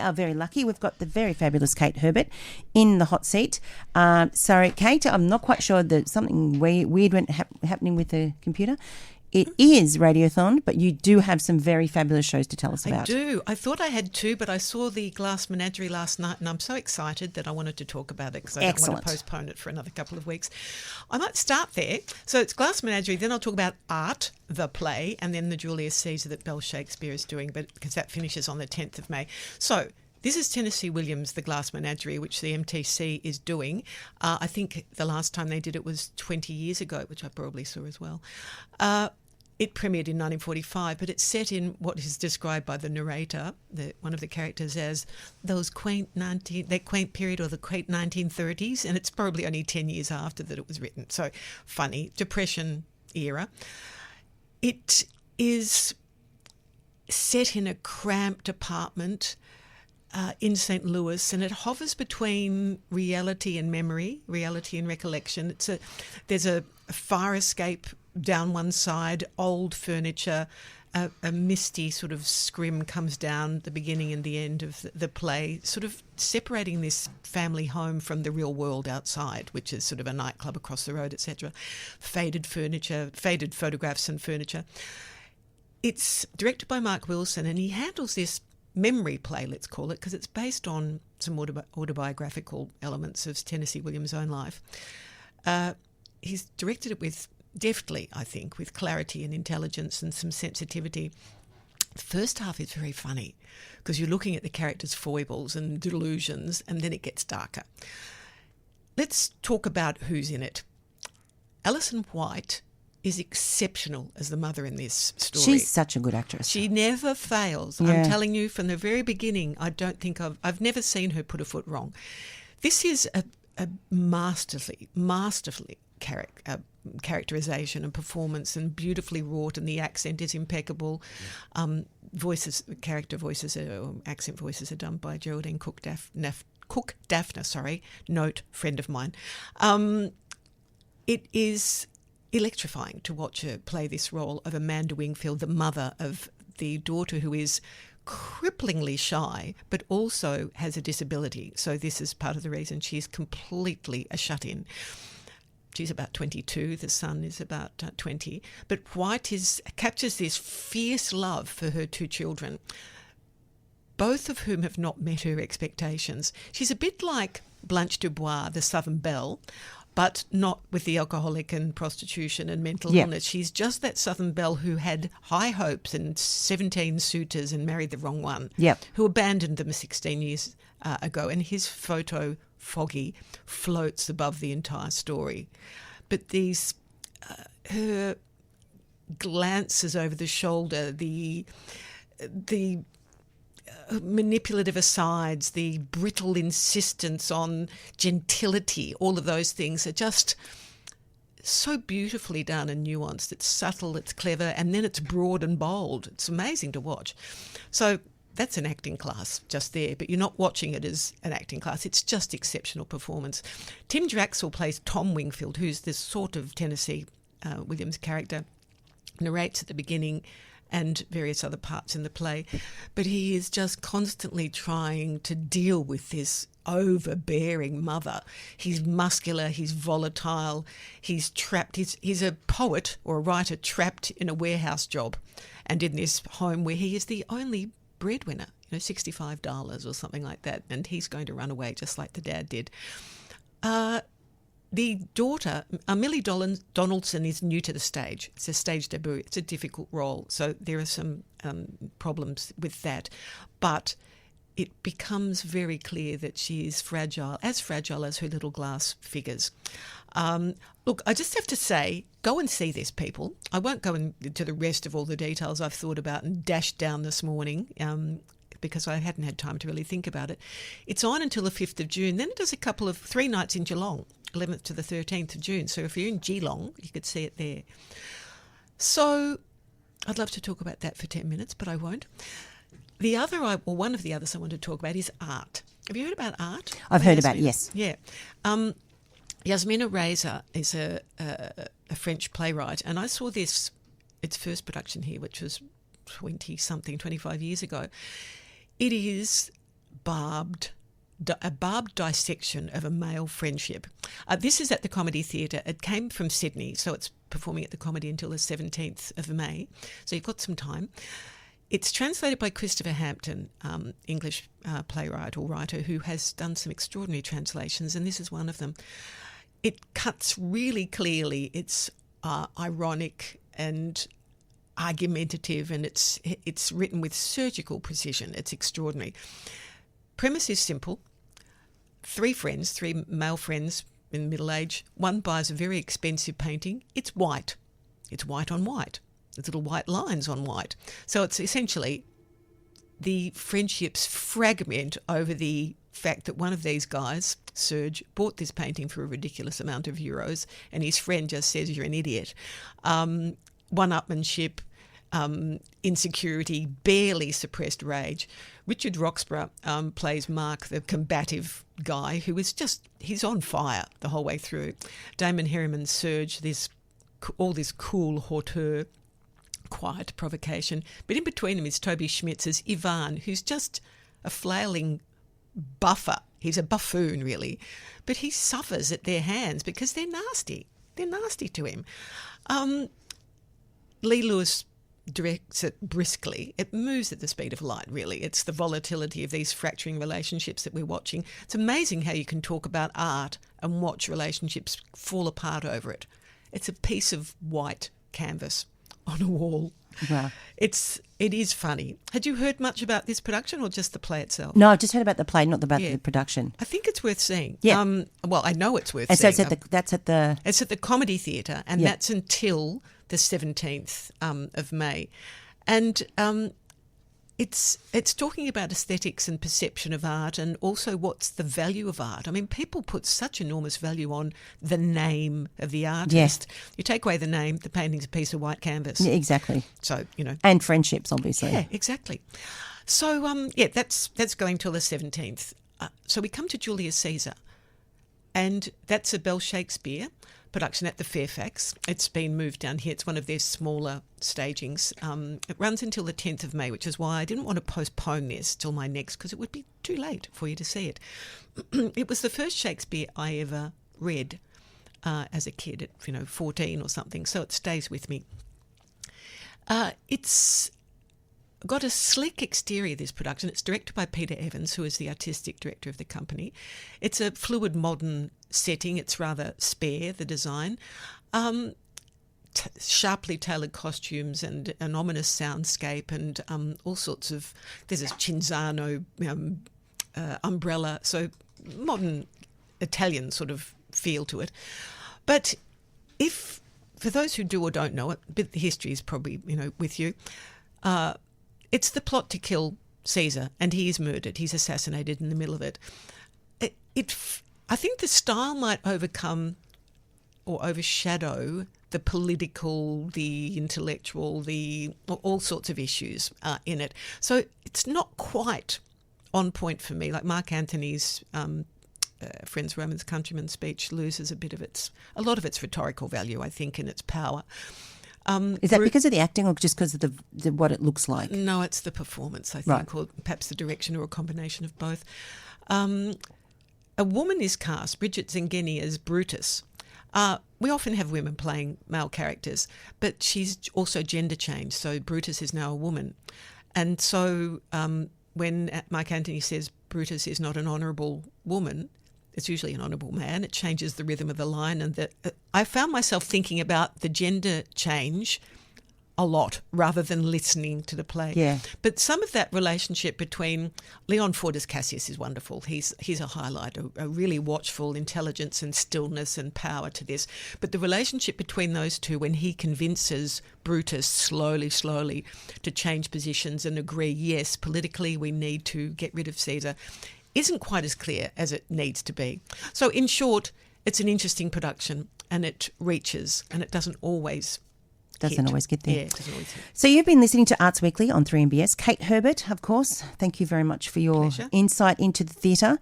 are very lucky. We've got the very fabulous Kate Herbert in the hot seat. Sorry, Kate, I'm not quite sure that something weird went happening with the computer. It is Radiothon, but you do have some very fabulous shows to tell us about. I do. I thought I had two, but I saw the Glass Menagerie last night, and I'm so excited that I wanted to talk about it because I don't want to postpone it for another couple of weeks. I might start there. So it's Glass Menagerie, then I'll talk about Art, the play, and then the Julius Caesar that Bell Shakespeare is doing, but because that finishes on the 10th of May. So this is Tennessee Williams' The Glass Menagerie, which the MTC is doing. I think the last time they did it was 20 years ago, which I probably saw as well. It premiered in 1945, but it's set in what is described by the narrator, one of the characters, as that quaint period or the quaint 1930s, and it's probably only 10 years after that it was written. So funny, Depression era. It is set in a cramped apartment in St. Louis, and it hovers between reality and memory, reality and recollection. There's a fire escape down one side, old furniture, a misty sort of scrim comes down the beginning and the end of the play, sort of separating this family home from the real world outside, which is sort of a nightclub across the road, etc. Faded furniture, faded photographs and furniture. It's directed by Mark Wilson, and he handles this memory play, let's call it, because it's based on some autobiographical elements of Tennessee Williams' own life. He's directed it deftly, I think, with clarity and intelligence and some sensitivity. The first half is very funny because you're looking at the characters' foibles and delusions, and then it gets darker. Let's talk about who's in it. Alison White is exceptional as the mother in this story. She's such a good actress. She never fails. Yeah. I'm telling you, from the very beginning, I've never seen her put a foot wrong. This is a masterfully characterization and performance, and beautifully wrought, and the accent is impeccable. Accent voices are done by Geraldine Cook Daphne, note, friend of mine. It is electrifying to watch her play this role of Amanda Wingfield, the mother of the daughter who is cripplingly shy but also has a disability. So this is part of the reason she's completely a shut-in. She's about 22, the son is about 20. But White captures this fierce love for her two children, both of whom have not met her expectations. She's a bit like Blanche Dubois, the Southern Belle, but not with the alcoholic and prostitution and mental illness. She's just that Southern Belle who had high hopes and 17 suitors and married the wrong one, who abandoned them 16 years ago. And his photo, Foggy, floats above the entire story. But her glances over the shoulder, the manipulative asides, the brittle insistence on gentility, all of those things are just so beautifully done and nuanced. It's subtle, it's clever, and then it's broad and bold. It's amazing to watch. So that's an acting class just there, but you're not watching it as an acting class. It's just exceptional performance. Tim Draxel plays Tom Wingfield, who's this sort of Tennessee Williams character, narrates at the beginning and various other parts in the play, but he is just constantly trying to deal with this overbearing mother. He's muscular, he's volatile, he's trapped. He's a poet or a writer trapped in a warehouse job and in this home where he is the only breadwinner, $65 or something like that, and he's going to run away just like the dad did. The daughter, Millie Donaldson, is new to the stage. It's a stage debut. It's a difficult role, so there are some problems with that. But it becomes very clear that she is fragile as her little glass figures. Look, I just have to say, go and see this, people. I won't go into the rest of all the details I've thought about and dashed down this morning because I hadn't had time to really think about it. It's on until the 5th of June. Then it does 3 nights in Geelong, 11th to the 13th of June. So if you're in Geelong, you could see it there. So I'd love to talk about that for 10 minutes, but I won't. One of the others I want to talk about is Art. Have you heard about Art? I've heard about it, yes. Yeah. Yasmina Reza is a French playwright, and I saw its first production here, which was 25 years ago. It is barbed dissection of a male friendship. This is at the Comedy Theatre. It came from Sydney, so it's performing at the Comedy until the 17th of May. So you've got some time. It's translated by Christopher Hampton, English playwright or writer who has done some extraordinary translations, and this is one of them. It cuts really clearly. It's ironic and argumentative, and it's written with surgical precision. It's extraordinary. Premise is simple. Three male friends in middle age. One buys a very expensive painting. It's white. It's white on white. There's little white lines on white. So it's essentially the friendships fragment over the fact that one of these guys, Serge, bought this painting for a ridiculous amount of euros, and his friend just says, "You're an idiot." One-upmanship, insecurity, barely suppressed rage. Richard Roxburgh plays Mark, the combative guy who is he's on fire the whole way through. Damon Herriman's Serge, all this cool hauteur, quiet provocation. But in between them is Toby Schmitz's Ivan, who's just a flailing buffer. He's a buffoon, really. But he suffers at their hands because they're nasty. They're nasty to him. Lee Lewis directs it briskly. It moves at the speed of light, really. It's the volatility of these fracturing relationships that we're watching. It's amazing how you can talk about art and watch relationships fall apart over it. It's a piece of white canvas on a wall. Wow. It is funny. Had you heard much about this production or just the play itself? No, I've just heard about the play, not about the production. I think it's worth seeing. Yeah. Well, I know it's worth seeing. And so it's at the It's at the Comedy Theatre, and that's until the 17th of May. And it's talking about aesthetics and perception of art, and also what's the value of art. I mean, people put such enormous value on the name of the artist. Yes. You take away the name, the painting's a piece of white canvas. Yeah, exactly. So, and friendships, obviously. Yeah, exactly. So, that's going till the 17th. So we come to Julius Caesar, and that's a Bell Shakespeare production at the Fairfax. It's been moved down here. It's one of their smaller stagings. It runs until the 10th of May, which is why I didn't want to postpone this till my next, because it would be too late for you to see it. It was the first Shakespeare I ever read as a kid at 14 or something, so it stays with me. It's got a sleek exterior, this production. It's directed by Peter Evans, who is the artistic director of the company. It's a fluid modern setting. It's rather spare, the design. Sharply tailored costumes and an ominous soundscape and all sorts of... There's a Cinzano umbrella, so modern Italian sort of feel to it. But for those who do or don't know it, a bit of the history is probably, with you... it's the plot to kill Caesar, and he is murdered. He's assassinated in the middle of it. I think the style might overcome or overshadow the political, the intellectual, all sorts of issues in it. So it's not quite on point for me. Like Mark Antony's Friends, Romans, Countrymen speech loses a lot of its rhetorical value, I think, in its power. Is that because of the acting or just because of what it looks like? No, it's the performance, I think, or perhaps the direction or a combination of both. A woman is cast, Bridget Zengeni, as Brutus. We often have women playing male characters, but she's also gender changed, so Brutus is now a woman. And so when Mark Antony says Brutus is not an honourable woman, it's usually an honourable man. It changes the rhythm of the line, and I found myself thinking about the gender change a lot rather than listening to the play. Yeah. But some of that relationship between Leon Forder's Cassius is wonderful. He's a highlight, a really watchful intelligence and stillness and power to this. But the relationship between those two, when he convinces Brutus slowly to change positions and agree, yes, politically we need to get rid of Caesar, isn't quite as clear as it needs to be. So in short, it's an interesting production, and it reaches, and it doesn't always get there. Yeah, it doesn't always hit. So you've been listening to Arts Weekly on 3MBS. Kate Herbert, of course, thank you very much for your insight into the theatre.